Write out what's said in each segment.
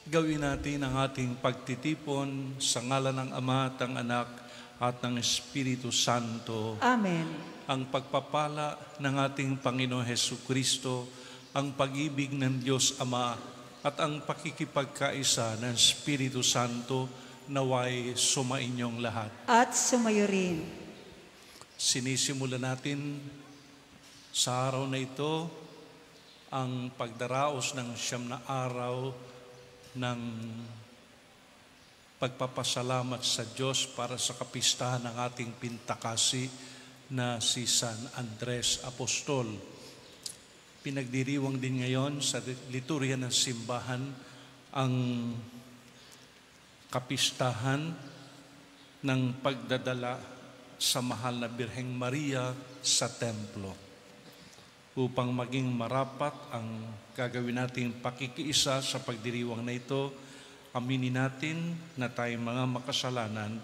Gawin natin ang ating pagtitipon sa ngalan ng Ama at ng Anak at ng Espiritu Santo. Amen. Ang pagpapala ng ating Panginoon Hesukristo, ang pag-ibig ng Diyos Ama at ang pakikipagkaisa ng Espiritu Santo naway sumainyong lahat. At sumayo rin. Sinisimula natin sa araw na ito ang pagdaraos ng 9 na araw ng pagpapasalamat sa Diyos para sa kapistahan ng ating pintakasi na si San Andres Apostol. Pinagdiriwang din ngayon sa liturya ng simbahan ang kapistahan ng pagdadala sa mahal na Birheng Maria sa templo. Upang maging marapat ang gagawin nating pakikiisa sa pagdiriwang na ito, aminin natin na tayong mga makasalanan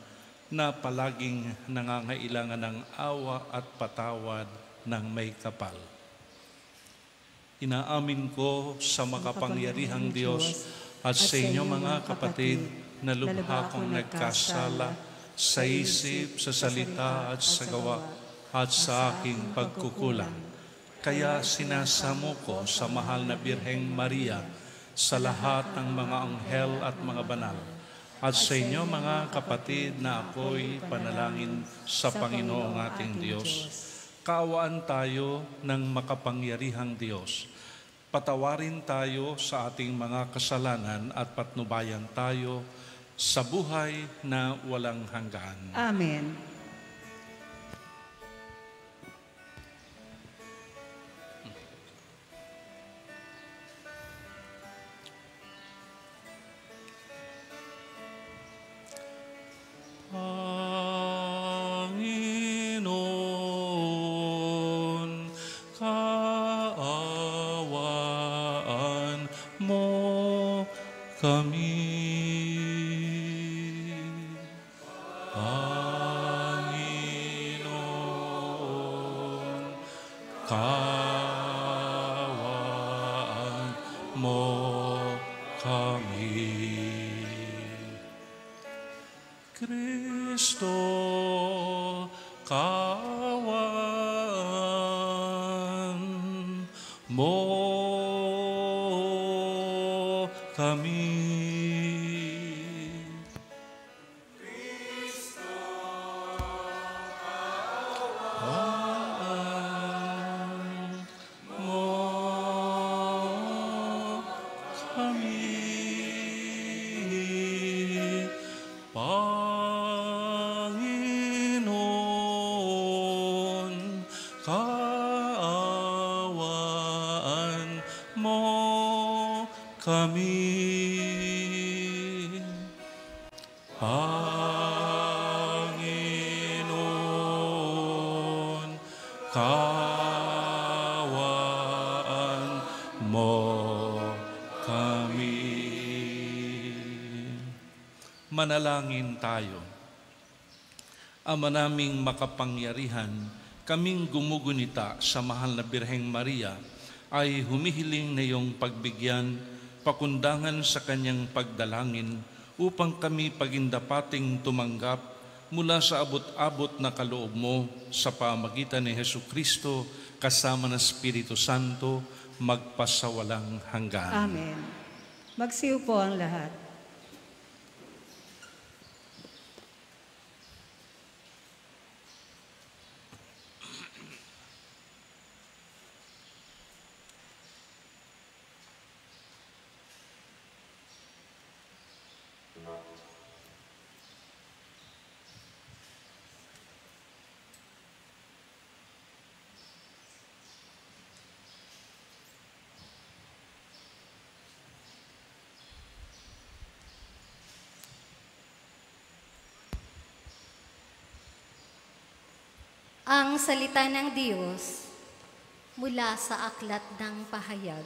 na palaging nangangailangan ng awa at patawad ng may kapal. Inaamin ko sa makapangyarihang Diyos at sa inyo mga kapatid na lubha kong nagkasala sa isip, sa salita at sa gawa at sa aking pagkukulang. Kaya sinasamo ko sa mahal na Birheng Maria, sa lahat ng mga anghel at mga banal, at sa inyo mga kapatid na ako'y panalangin sa Panginoong ating Diyos. Kaawaan tayo ng makapangyarihang Diyos. Patawarin tayo sa ating mga kasalanan at patnubayan tayo sa buhay na walang hanggan. Amen. Panginoon, kaawaan mo kami. Panginoon, kaawaan mo kami. Kristo, kaawaan mo kami. Kristo, kaawaan mo kami. Panginoon, kaawaan mo kami. Panginoon, kaawaan mo kami. Manalangin tayo. Ama naming makapangyarihan, kaming gumugunita sa mahal na Birheng Maria ay humihiling na iyong pagbigyan, pakundangan sa kanyang pagdalangin upang kami pagindapating tumanggap mula sa abot-abot na kaloob mo sa pamagitan ni Hesukristo kasama ng Espiritu Santo magpasawalang hanggan. Amen. Magsiupo ang lahat. Ang salita ng Diyos mula sa aklat ng pahayag.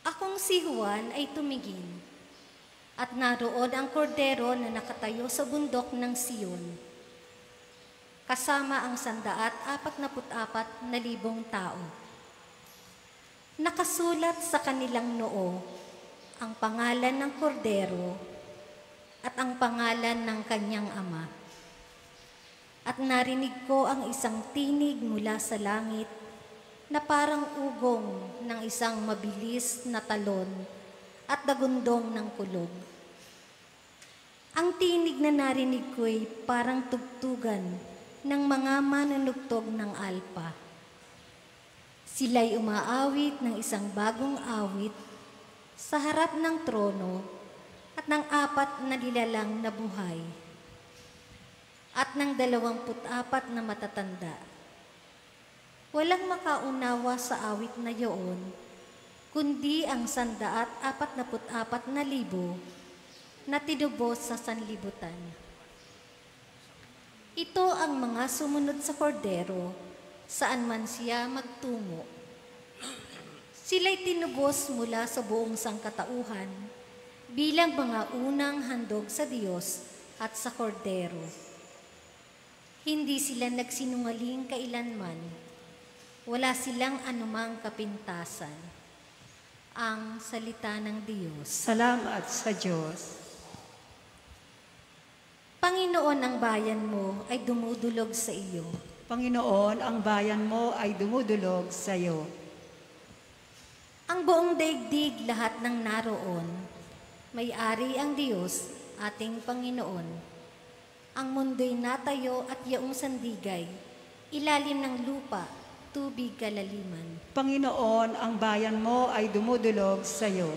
Akong si Juan ay tumingin, at naroon ang kordero na nakatayo sa bundok ng Siyon, kasama ang 144,000 tao. Nakasulat sa kanilang noo ang pangalan ng kordero at ang pangalan ng kanyang ama. At narinig ko ang isang tinig mula sa langit na parang ugong ng isang mabilis na talon at dagundong ng kulog. Ang tinig na narinig ko'y parang tugtugan ng mga manunugtog ng alpa. Sila'y umaawit ng isang bagong awit sa harap ng trono at ng 4 na nilalang na buhay at ng 24 na matatanda. Walang makaunawa sa awit na iyon, kundi ang 144,000 na tinubos sa sanlibutan. Ito ang mga sumunod sa kordero, saan man siya magtungo. Sila'y tinubos mula sa buong sangkatauhan bilang mga unang handog sa Diyos at sa kordero. Hindi sila nagsinungaling kailanman. Wala silang anumang kapintasan. Ang salita ng Diyos. Salamat sa Diyos. Panginoon, ang bayan mo ay dumudulog sa iyo. Panginoon, ang bayan mo ay dumudulog sa iyo. Ang buong daigdig lahat ng naroon, may-ari ang Diyos, ating Panginoon. Ang mundo'y natayo at yaong sandigay, ilalim ng lupa, tubig kalaliman. Panginoon, ang bayan mo ay dumudulog sa iyo.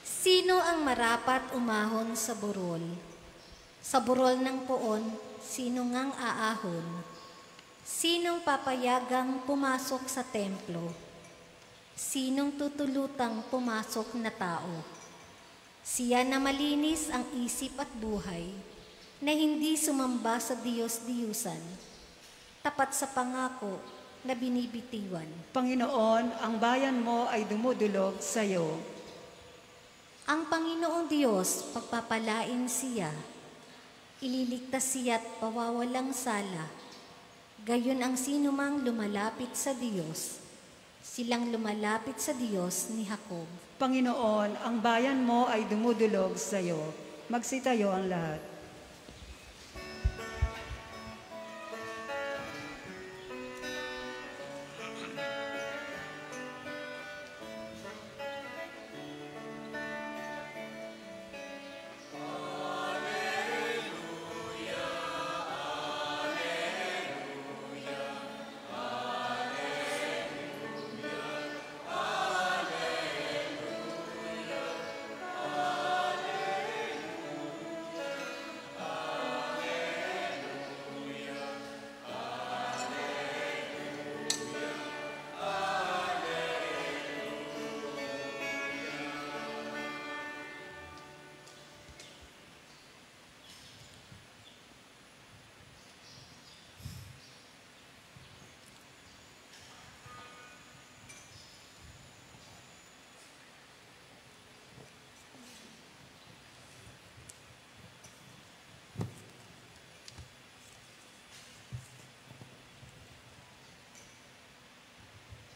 Sino ang marapat umahon sa burol? Sa burol ng poon, sino ngang aahon? Sinong papayagang pumasok sa templo? Sinong tutulutang pumasok na tao? Siya na malinis ang isip at buhay, na hindi sumamba sa Diyos-Diyusan, tapat sa pangako na binibitiwan. Panginoon, ang bayan mo ay dumudulog sa iyo. Ang Panginoong Diyos, pagpapalain siya, ililigtas siya at pawawalang sala. Gayon ang sinumang lumalapit sa Diyos, silang lumalapit sa Diyos ni Jacob. Panginoon, ang bayan mo ay dumudulog sa iyo. Magsitayo ang lahat.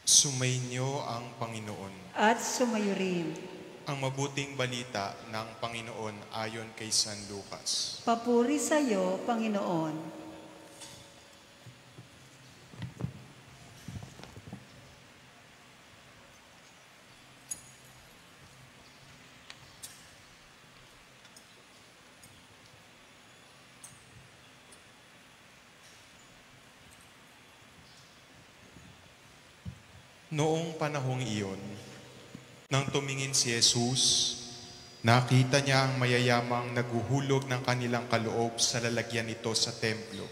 Sumainyo ang Panginoon. At sumayo rin. Ang mabuting balita ng Panginoon ayon kay San Lucas. Papuri sa iyo, Panginoon. Noong panahong iyon, nang tumingin si Jesus, nakita niya ang mayayamang naghuhulog ng kanilang kaloob sa lalagyan nito sa templo.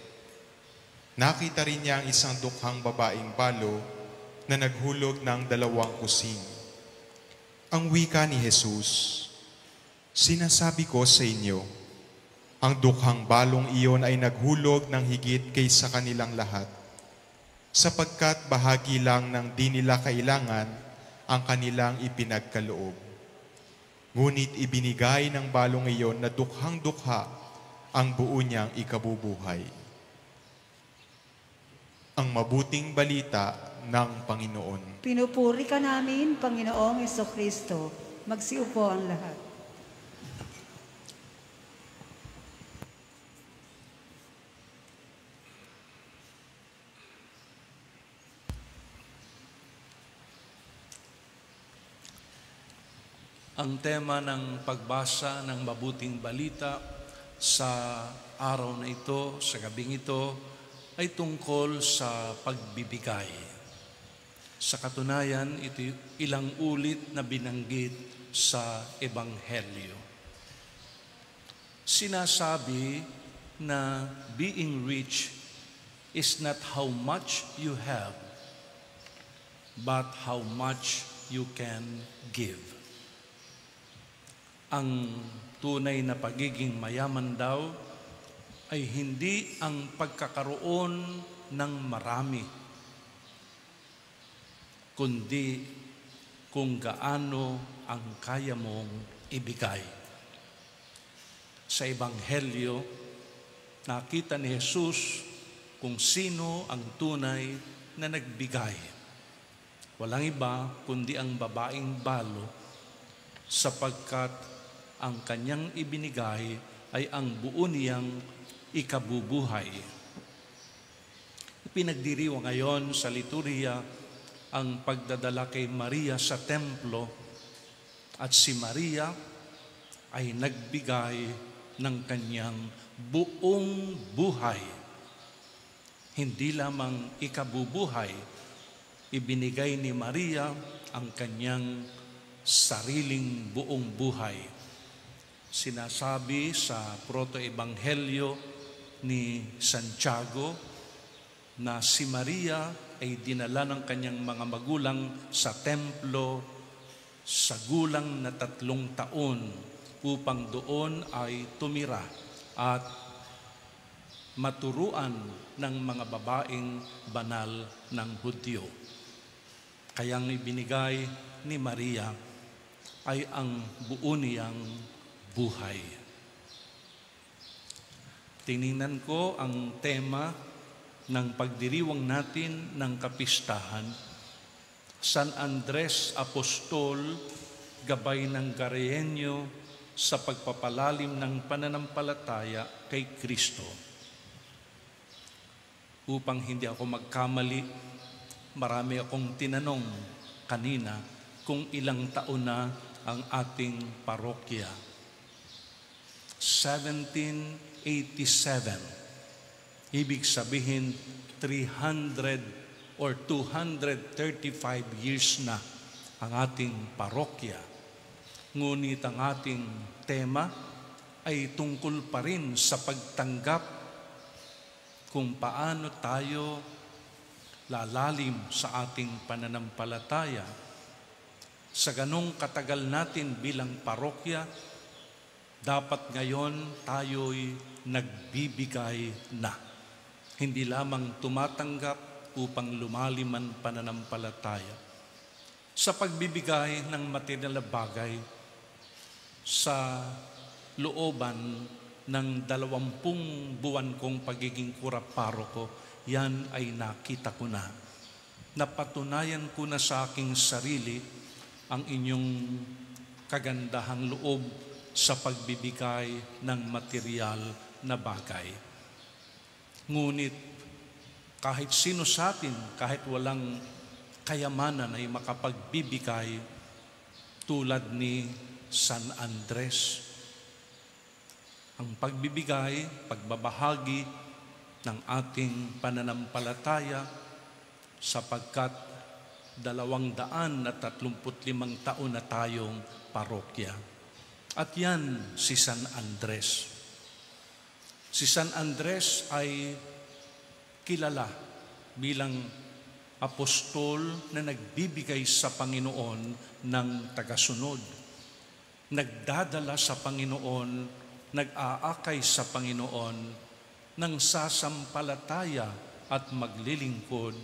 Nakita rin niya ang isang dukhang babaeng balo na naghulog ng 2 kusing. Ang wika ni Jesus, "Sinasabi ko sa inyo, ang dukhang balong iyon ay naghulog ng higit kaysa kanilang lahat, sapagkat bahagi lang ng di nila kailangan ang kanilang ipinagkaloob. Ngunit ibinigay ng balong iyon na dukhang-dukha ang buo niyang ikabubuhay." Ang mabuting balita ng Panginoon. Pinupuri ka namin, Panginoong Jesucristo. Magsiupo ang lahat. Ang tema ng pagbasa ng mabuting balita sa araw na ito, sa gabing ito, ay tungkol sa pagbibigay. Sa katunayan, ito ilang ulit na binanggit sa Ebanghelyo. Sinasabi na being rich is not how much you have, but how much you can give. Ang tunay na pagiging mayaman daw ay hindi ang pagkakaroon ng marami, kundi kung gaano ang kaya mong ibigay. Sa Ebanghelyo, nakita ni Jesus kung sino ang tunay na nagbigay. Walang iba kundi ang babaeng balo, sapagkat ang kanyang ibinigay ay ang buo niyang ikabubuhay. Pinagdiriwang ngayon sa liturhiya ang pagdadala kay Maria sa templo, at si Maria ay nagbigay ng kanyang buong buhay. Hindi lamang ikabubuhay, ibinigay ni Maria ang kanyang sariling buong buhay. Sinasabi sa proto-ebanghelyo ni Santiago na si Maria ay dinala ng kanyang mga magulang sa templo sa gulang na 3 taon upang doon ay tumira at maturuan ng mga babaeng banal ng Hudyo. Kayang ibinigay ni Maria ay ang buo niyang buhay. Tiningnan ko ang tema ng pagdiriwang natin ng kapistahan, San Andres Apostol, gabay ng Gareño sa pagpapalalim ng pananampalataya kay Kristo. Upang hindi ako magkamali, marami akong tinanong kanina kung ilang taon na ang ating parokya. 1787. Ibig sabihin, 300 or 235 years na ang ating parokya. Ngunit ang ating tema ay tungkol pa rin sa pagtanggap kung paano tayo lalalim sa ating pananampalataya. Sa ganong katagal natin bilang parokya, dapat ngayon tayo'y nagbibigay na. Hindi lamang tumatanggap upang lumalim ang pananampalataya. Sa pagbibigay ng material na bagay, sa looban ng 20 buwan kong pagiging kurap-paroko, yan ay nakita ko na. Napatunayan ko na sa aking sarili ang inyong kagandahang loob sa pagbibigay ng material na bagay. Ngunit kahit sino sa atin, kahit walang kayamanan ay makapagbibigay tulad ni San Andres. Ang pagbibigay, pagbabahagi ng ating pananampalataya sapagkat 235 taon na tayong parokya. At yan si San Andres. Si San Andres ay kilala bilang apostol na nagbibigay sa Panginoon ng tagasunod. Nagdadala sa Panginoon, nag-aakay sa Panginoon ng sasampalataya at maglilingkod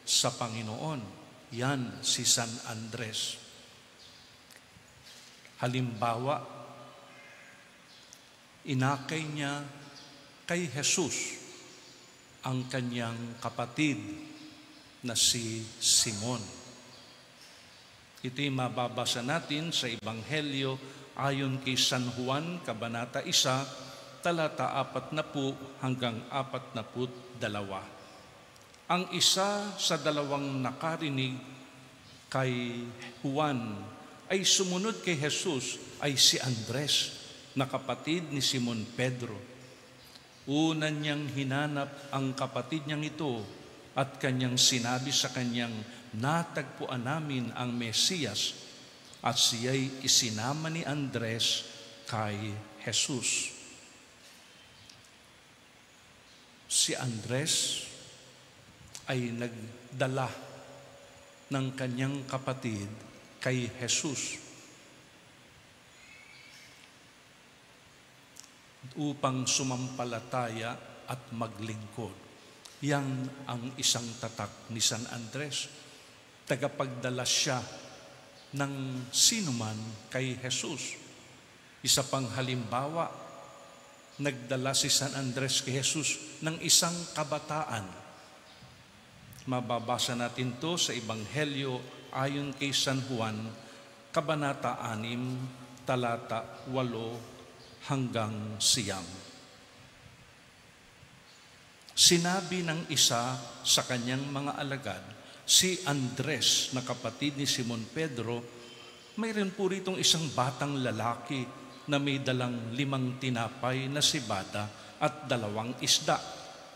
sa Panginoon. Yan si San Andres. Halimbawa, inakay niya kay Jesus ang kanyang kapatid na si Simon. Ito'y mababasa natin sa Ebanghelyo ayon kay San Juan, Kabanata 1, talata 40 hanggang 42. Ang isa sa dalawang nakarinig kay Juan ay sumunod kay Jesus ay si Andres, na kapatid ni Simon Pedro. Una niyang hinanap ang kapatid niyang ito at kanyang sinabi sa kanyang, natagpuan namin ang Mesiyas, at siya'y isinama ni Andres kay Jesus. Si Andres ay nagdala ng kanyang kapatid kay Jesus upang sumampalataya at maglingkod. Yan ang isang tatak ni San Andres. Tagapagdala siya ng sinuman kay Jesus. Isa pang halimbawa, nagdala si San Andres kay Jesus ng isang kabataan. Mababasa natin to sa Ebanghelyo ayon kay San Juan, Kabanata 6, talata 8 hanggang 9. Sinabi ng isa sa kanyang mga alagad, si Andres na kapatid ni Simon Pedro, mayroon po ritong isang batang lalaki na may dalang 5 tinapay na sibada at 2 isda,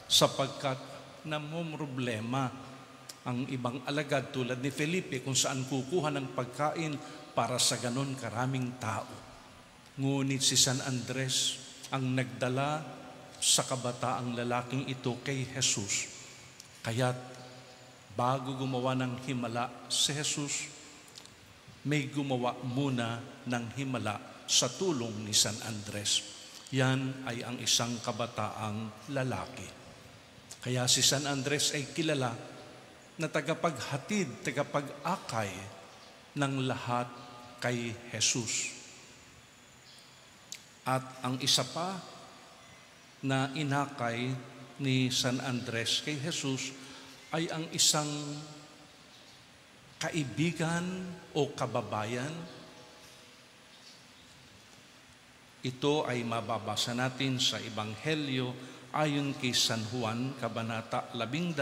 sapagkat namumroblema ang ibang alagad tulad ni Felipe kung saan kukuha ng pagkain para sa ganon karaming tao. Ngunit si San Andres ang nagdala sa kabataang lalaking ito kay Jesus. Kaya't bago gumawa ng himala si Jesus, may gumawa muna ng himala sa tulong ni San Andres. Yan ay ang isang kabataang lalaki. Kaya si San Andres ay kilala na tagapaghatid, tagapag-akay ng lahat kay Jesus. At ang isa pa na inakay ni San Andres kay Jesus ay ang isang kaibigan o kababayan. Ito ay mababasa natin sa Ebanghelyo ayon kay San Juan, Kabanata 12,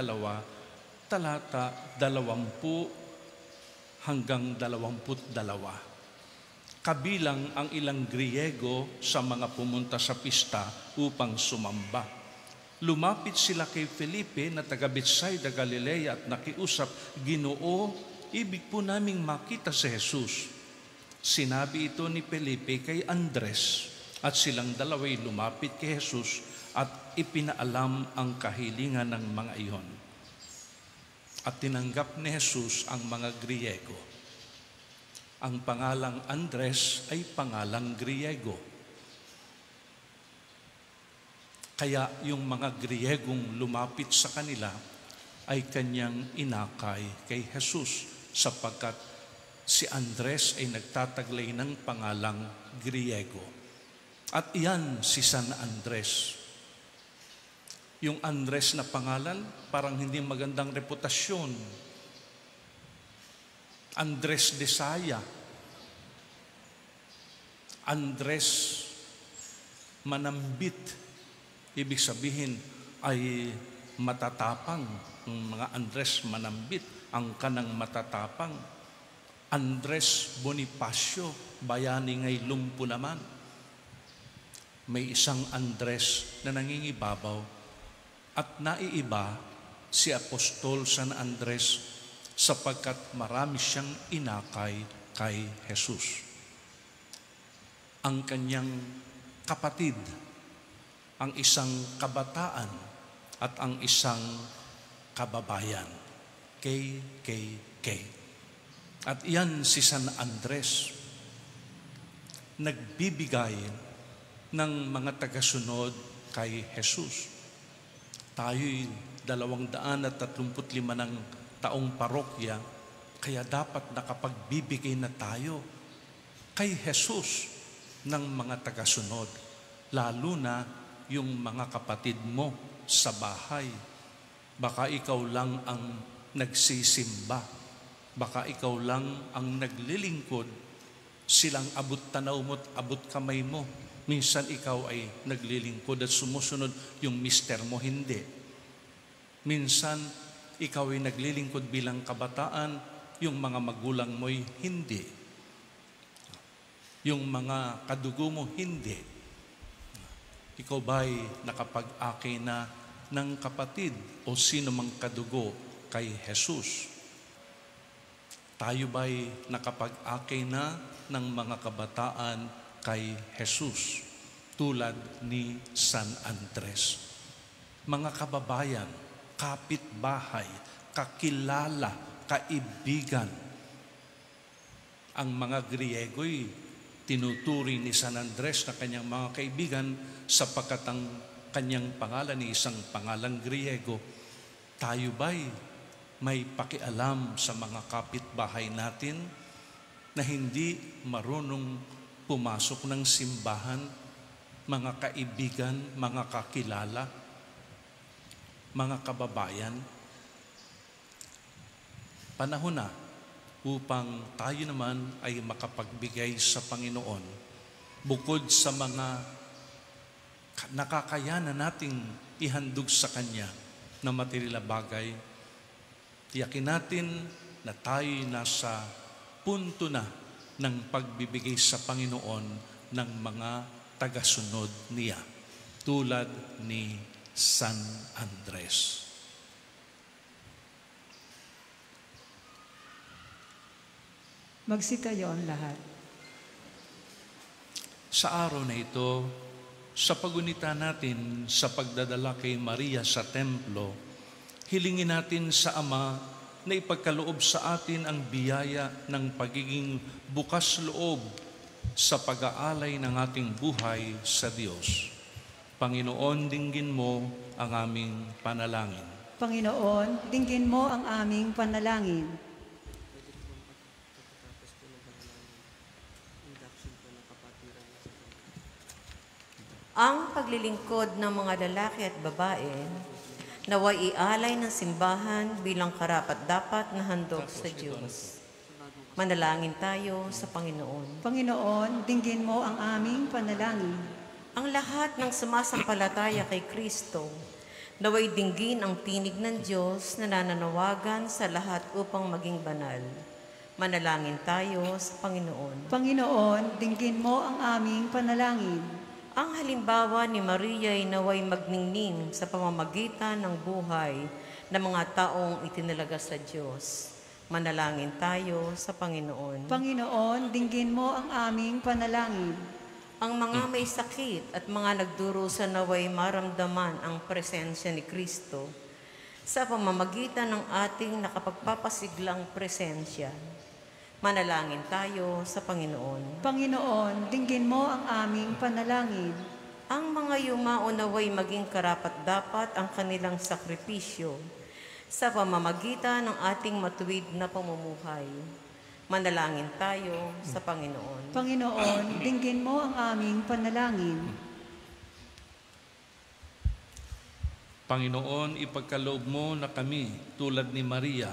talata 20 hanggang 22. Kabilang ang ilang Griego sa mga pumunta sa pista upang sumamba. Lumapit sila kay Felipe na taga Betsaida, Galilea at nakiusap, Ginoo, ibig po naming makita si Jesus. Sinabi ito ni Felipe kay Andres at silang dalaway lumapit kay Jesus at ipinaalam ang kahilingan ng mga iyon. At tinanggap ni Jesus ang mga Griego. Ang pangalang Andres ay pangalang Griego. Kaya yung mga Griegong lumapit sa kanila ay kanyang inakay kay Jesus sapagkat si Andres ay nagtataglay ng pangalang Griego. At iyan si San Andres. Yung Andres na pangalan, parang hindi magandang reputasyon. Andres de Saya, Andres manambit, ibig sabihin ay matatapang. Ang mga Andres manambit, ang kanang matatapang. Andres Bonifacio, bayani ngay lumpo naman. May isang Andres na nangingibabaw at naiiba si Apostol San Andres sapagkat marami siyang inakay kay Jesus. Ang kanyang kapatid, ang isang kabataan at ang isang kababayan, KKK. At iyan si San Andres, nagbibigay ng mga tagasunod kay Jesus. Tayo'y 235 ng taong parokya, kaya dapat nakapagbibigay na tayo kay Jesus ng mga tagasunod, lalo na yung mga kapatid mo sa bahay. Baka ikaw lang ang nagsisimba. Baka ikaw lang ang naglilingkod, silang abot tanaw mo't abot kamay mo. Minsan ikaw ay naglilingkod at sumusunod, yung mister mo hindi. Minsan ikaw ay naglilingkod bilang kabataan, yung mga magulang mo'y hindi. Yung mga kadugo mo hindi. Ikaw ba'y nakapag-aki na ng kapatid o sino mang kadugo kay Jesus? Tayo ba'y nakapag-aki na ng mga kabataan kay Jesus tulad ni San Andres? Mga kababayan, kapitbahay, kakilala, kaibigan. Ang mga Griego'y tinuturi ni San Andres na kanyang mga kaibigan sapagkat ang kanyang pangalan ni isang pangalang Griego. Tayo ba'y may pakialam sa mga kapitbahay natin na hindi marunong pumasok ng simbahan, mga kaibigan, mga kakilala, mga kababayan? Panahon na upang tayo naman ay makapagbigay sa Panginoon bukod sa mga nakakayanan nating ihandog sa Kanya na material na bagay. Tiyakin natin na tayo nasa punto na ng pagbibigay sa Panginoon ng mga tagasunod niya tulad ni San Andres. Magsitayo ang lahat. Sa araw na ito, sa pagunita natin sa pagdadala kay Maria sa templo, hilingin natin sa Ama na ipagkaloob sa atin ang biyaya ng pagiging bukas loob sa pag-aalay ng ating buhay sa Diyos. Panginoon, dinggin mo ang aming panalangin. Panginoon, dinggin mo ang aming panalangin. Ang paglilingkod ng mga lalaki at babae naway ialay ng simbahan bilang karapat-dapat na handog sa Diyos. Manalangin tayo sa Panginoon. Panginoon, dinggin mo ang aming panalangin. Ang lahat ng sumasampalataya kay Kristo naway dinggin ang tinig ng Diyos na nananawagan sa lahat upang maging banal. Manalangin tayo sa Panginoon. Panginoon, dinggin mo ang aming panalangin. Ang halimbawa ni Maria ay naway magningning sa pamamagitan ng buhay ng mga taong itinalaga sa Diyos. Manalangin tayo sa Panginoon. Panginoon, dinggin mo ang aming panalangin. Ang mga may sakit at mga nagdurusa naway maramdaman ang presensya ni Kristo sa pamamagitan ng ating nakapagpapasiglang presensya. Manalangin tayo sa Panginoon. Panginoon, dinggin mo ang aming panalangin. Ang mga yumao naway maging karapat-dapat ang kanilang sakripisyo sa pamamagitan ng ating matuwid na pamumuhay. Manalangin tayo sa Panginoon. Panginoon, dinggin mo ang aming panalangin. Panginoon, ipagkaloob mo na kami, tulad ni Maria,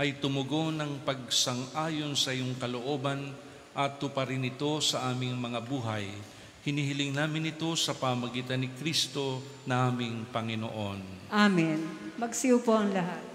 ay tumugon ng pagsang-ayon sa iyong kalooban at tuparin ito sa aming mga buhay. Hinihiling namin ito sa pamagitan ni Kristo na aming Panginoon. Amen. Magsiupo ang lahat.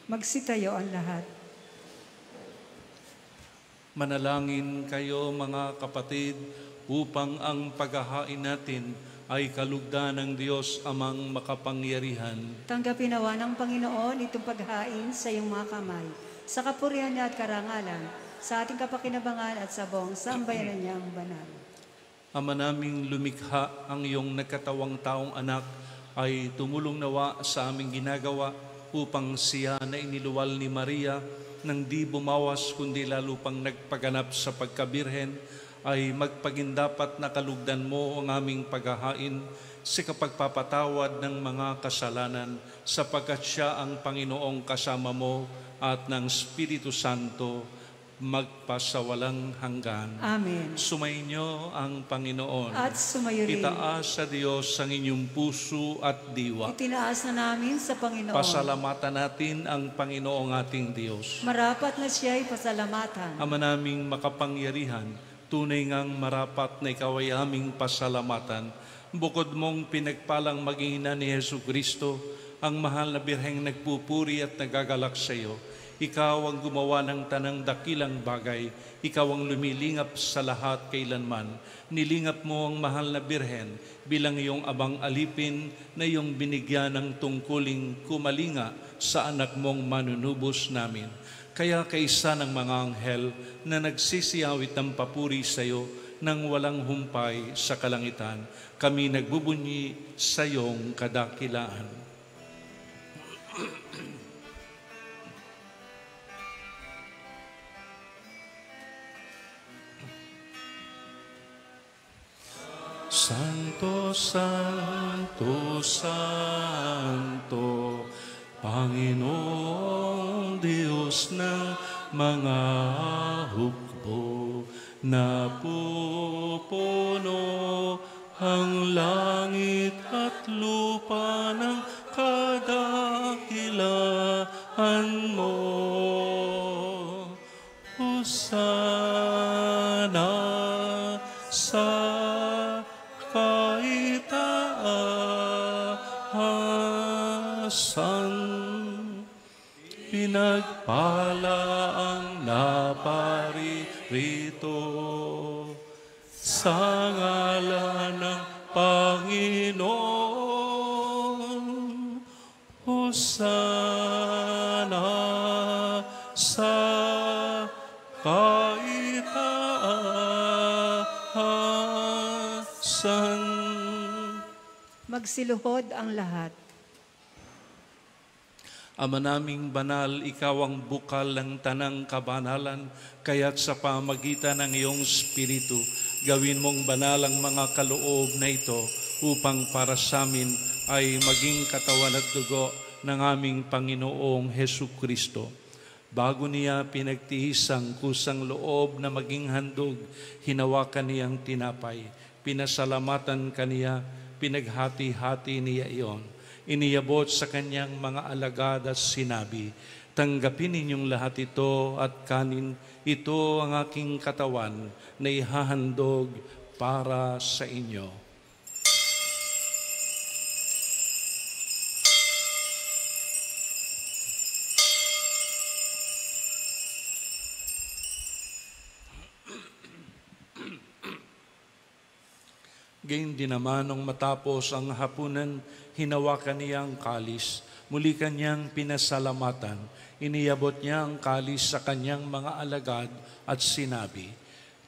Magsitayo ang lahat. Manalangin kayo mga kapatid upang ang paghahain natin ay kalugdan ng Diyos amang makapangyarihan. Tanggapin nawa ng Panginoon itong paghain sa iyong mga kamay, sa kapurihan niya at karangalan, sa ating kapakinabangan at sa buong sambayanan niyang banal. Ama naming lumikha, ang iyong nagkatawang taong anak ay tumulong nawa sa aming ginagawa upang siya na iniluwal ni Maria nang di bumawas kundi lalo pang nagpaganap sa pagkabirhen ay magpagindapat na kalugdan mo ang aming paghahain sa kapagpapatawad ng mga kasalanan sapagkat siya ang Panginoong kasama mo at ng Espiritu Santo magpasawalang hanggan. Amen. Sumainyo ang Panginoon. At sumayo rin. Itaas sa Diyos ang inyong puso at diwa. Itinaas na namin sa Panginoon. Pasalamatan natin ang Panginoong ating Diyos. Marapat na siya'y pasalamatan. Ama naming makapangyarihan, tunay ngang marapat na ikaw ay aming pasalamatan. Bukod mong pinagpalang maging ina ni Jesu Kristo, ang mahal na birheng nagpupuri at nagagalak sa iyo. Ikaw ang gumawa ng tanang dakilang bagay. Ikaw ang lumilingap sa lahat kailanman. Nilingap mo ang mahal na birhen bilang iyong abang alipin na iyong binigyan ng tungkuling kumalinga sa anak mong manunubos namin. Kaya kaisa ng mga anghel na nagsisiyawit ng papuri sa iyo nang walang humpay sa kalangitan, kami nagbubunyi sa iyong kadakilaan. Santo, Santo, Santo, Panginoong Diyos ng mga hukbo, napupuno ang langit at lupa ng kadakilaan mo. Hosana sa kaitaasan, pinagpala ang naparirito sa ngalan ng Panginoon. Hosana sa kaitaasan. Magsiluhod ang lahat. Ama naming banal, ikaw ang bukal ng tanang kabanalan, kaya't sa pamagitan ng iyong Espiritu, gawin mong banal ang mga kaloob na ito upang para sa amin ay maging katawan at dugo ng aming Panginoong Hesu Kristo. Bago niya pinagtihis ang kusang loob na maging handog, hinawakan niyang tinapay, pinasalamatan kaniya, pinaghati-hati niya iyon. Iniyabot sa kanyang mga alagad at sinabi, tanggapin ninyong lahat ito at kanin, ito ang aking katawan na ihahandog para sa inyo. Gayun din naman nung matapos ang hapunan, hinawakan niya ang kalis. Muli kanyang pinasalamatan. Iniyabot niya ang kalis sa kanyang mga alagad at sinabi,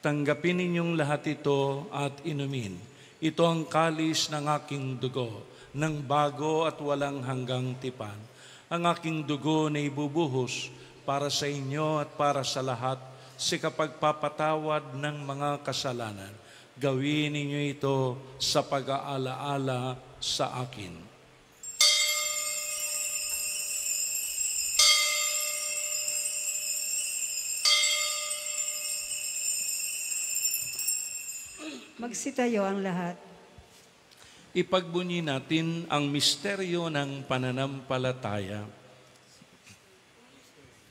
tanggapin ninyong lahat ito at inumin. Ito ang kalis ng aking dugo, ng bago at walang hanggang tipan. Ang aking dugo na ibubuhos para sa inyo at para sa lahat sa kapagpapatawad ng mga kasalanan. Gawin ninyo ito sa pag-aalaala sa akin. Magsitayo ang lahat. Ipagbunyi natin ang misteryo ng pananampalataya.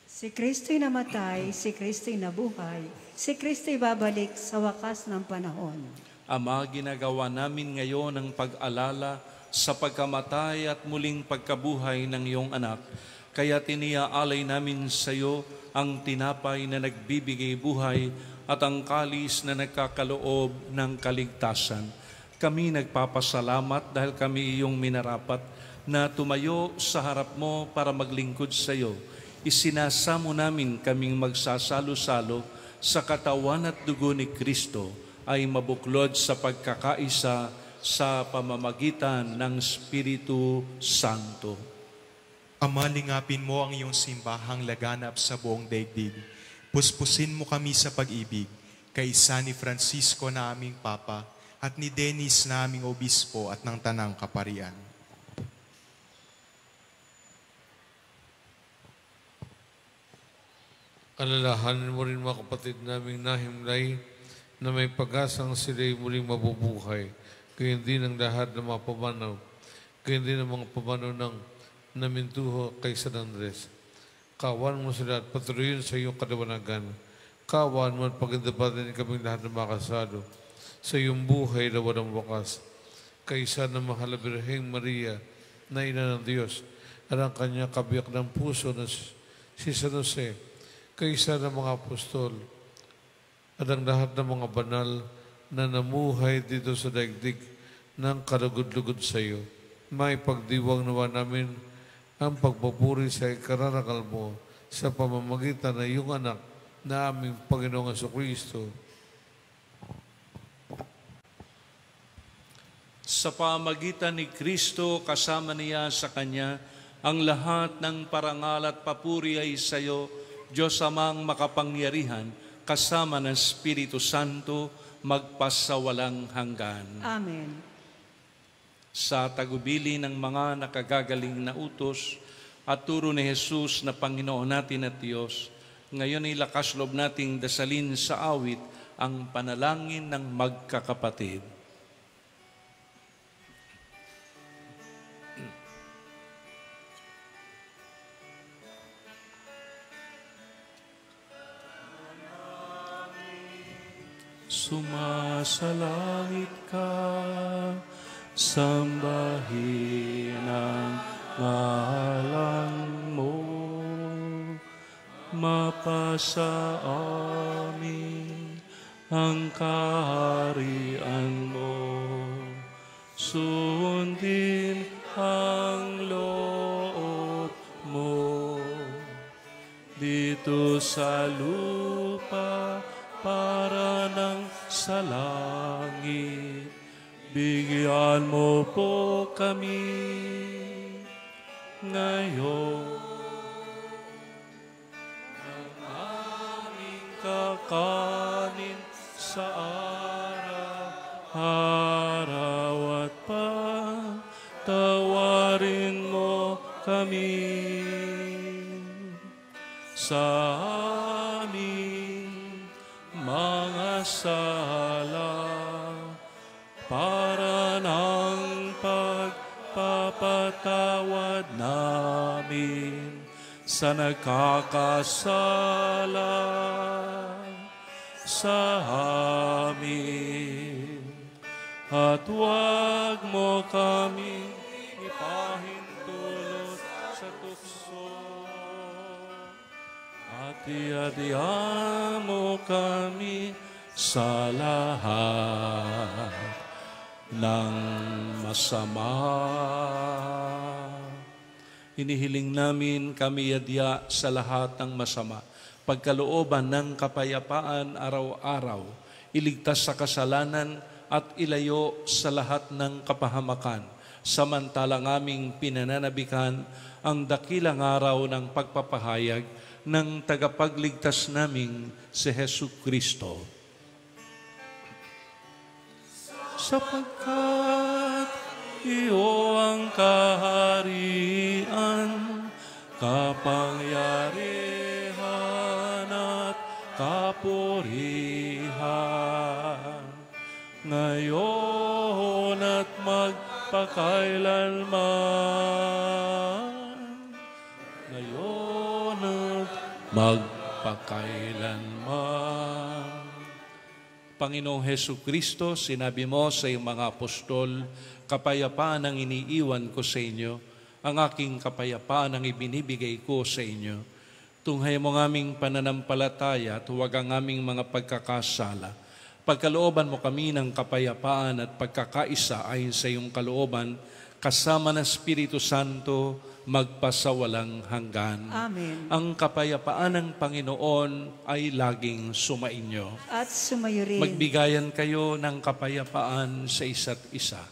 Si Kristo'y namatay, si Kristo'y nabuhay, si Kristo'y babalik sa wakas ng panahon. Ama, ginagawa namin ngayon ang pag-alala sa pagkamatay at muling pagkabuhay ng iyong anak. Kaya tiniaalay namin sa iyo ang tinapay na nagbibigay buhay at ang kalis na nagkakaloob ng kaligtasan. Kami nagpapasalamat dahil kami iyong minarapat na tumayo sa harap mo para maglingkod sa iyo. Isinasamo namin kaming magsasalo-salo sa katawan at dugo ni Kristo ay mabuklod sa pagkakaisa sa pamamagitan ng Espiritu Santo. Ama, lingapin mo ang iyong simbahang laganap sa buong daigdig. Puspusin mo kami sa pag-ibig, kaisa ni Francisco na aming Papa at ni Dennis na aming Obispo at ng Tanang Kaparian. Alalahanin mo rin mga kapatid naming nahimlay na may pag-asang sila'y muling mabubuhay. Gayon din ang lahat ng mga pamanaw. Gayon din ang mga pamanaw ng namintuho kay San Andres. Kawan mo sila at patuloyin sa iyong kadawanagan. Kawan mo at pagindapatin kaming lahat ng mga kasado sa iyong buhay na walang wakas. Kaysa ng mahal na Birheng Maria na ina ng Diyos at ang kanya kabiyak ng puso na si San Jose, kaysa ng mga apostol at ang lahat ng mga banal na namuhay dito sa daigdig ng kalugod-lugod sa iyo. May pagdiwang nawa namin ang pagpupuri sa ikararangal mo sa pamamagitan ng iyong anak na aming Panginoong Jesucristo. Sa pamamagitan ni Kristo, kasama niya sa Kanya, ang lahat ng parangal at papuri ay sa iyo, Diyos Amang makapangyarihan, kasama ng Espiritu Santo, magpasawalang hanggan. Amen. Sa tagubili ng mga nakagagaling na utos at turo ni Jesus na Panginoon natin at Diyos, ngayon ay lakas loob nating dasalin sa awit ang panalangin ng magkakapatid. Sumasalangit ka, sambahin ang ngalan mo, mapasa amin ang kaharian mo, sundin ang loob mo, dito sa lupa para ng sa langit. Bigyan mo po kami ngayon ng aming kakanin sa araw-araw at patawarin mo kami sa mga sala para ng pagpapatawad namin sa nagkakasala sa amin. At huwag mo kami ipahintulot sa tukso at iadya mo kami sa lahat ng masama. Hinihiling namin kami iadya sa lahat ng masama, pagkalooban ng kapayapaan araw-araw, iligtas sa kasalanan at ilayo sa lahat ng kapahamakan, samantalang aming pinananabikan ang dakilang araw ng pagpapahayag ng tagapagligtas naming si Jesucristo. Sapagkat iyo ang kaharian, kapanggyarihan at kapurihan ngayon at magpakailanman. Ngayon at magpakailanman. Panginoong Hesu Kristo, sinabi mo sa iyong mga apostol, kapayapaan ang iniiwan ko sa inyo, ang aking kapayapaan ang ibinibigay ko sa inyo. Tunghay mo ng aming pananampalataya at huwag ang aming mga pagkakasala. Pagkalooban mo kami ng kapayapaan at pagkakaisa ayon sa iyong kalooban, kasama ng Espiritu Santo, magpasawalang hanggan. Amen. Ang kapayapaan ng Panginoon ay laging sumainyo. At sumayo rin. Magbigayan kayo ng kapayapaan sa isa't isa.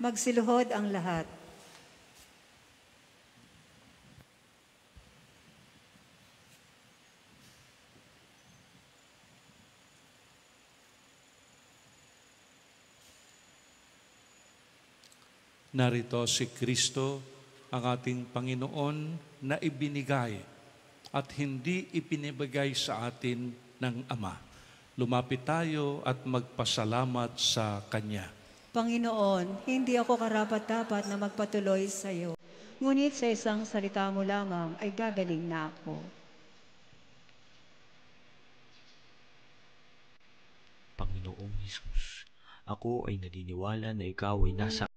Magsiluhod ang lahat. Narito si Kristo, ang ating Panginoon na ibinigay at hindi ipinibigay sa atin ng Ama. Lumapit tayo at magpasalamat sa Kanya. Panginoon, hindi ako karapat-dapat na magpatuloy sa iyo. Ngunit sa isang salita mo lamang ay gagaling na ako. Panginoong Hesus, ako ay naniniwala na ikaw ay nasa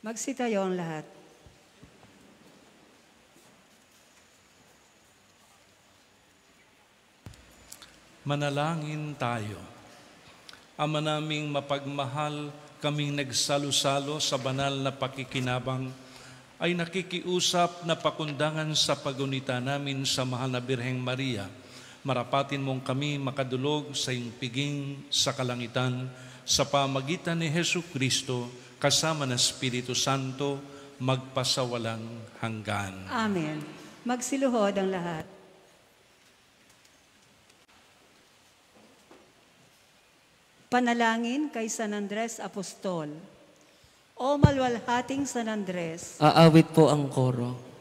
Magsitayo ang lahat. Manalangin tayo. Ama naming mapagmahal, kaming nagsalo-salo sa banal na pakikinabang, ay nakikiusap na pakundangan sa pagunita namin sa mahal na Birheng Maria. Marapatin mong kami makadulog sa iyong piging sa kalangitan sa pamagitan ni Jesucristo kasama ng Espiritu Santo magpasawalang hanggan. Amen. Magsiluhod ang lahat. Panalangin kay San Andres Apostol. O malwalhating San Andres, Aawit po ang koro.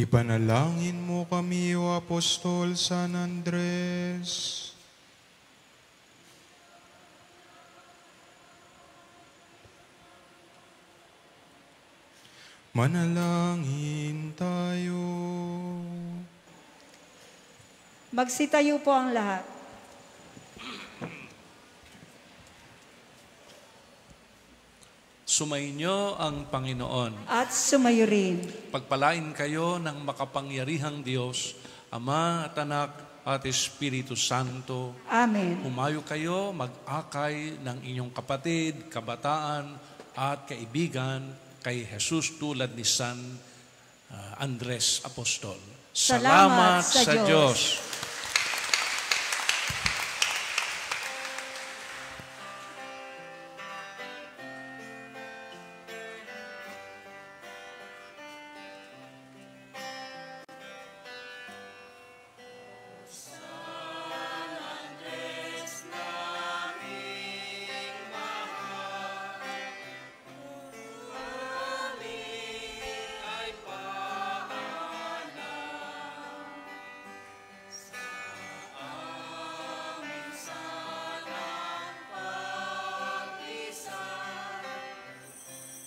Ipanalangin mo kami, O Apostol San Andres. Manalangin tayo. magsitayo po ang lahat. Sumainyo ang Panginoon. At sumayo rin. Pagpalain kayo ng makapangyarihang Diyos, Ama at Anak at Espiritu Santo. Amen. Humayo kayo mag-akay ng inyong kapatid, kabataan at kaibigan kay Jesus tulad ni San Andres Apostol. Salamat sa sa Diyos. Diyos.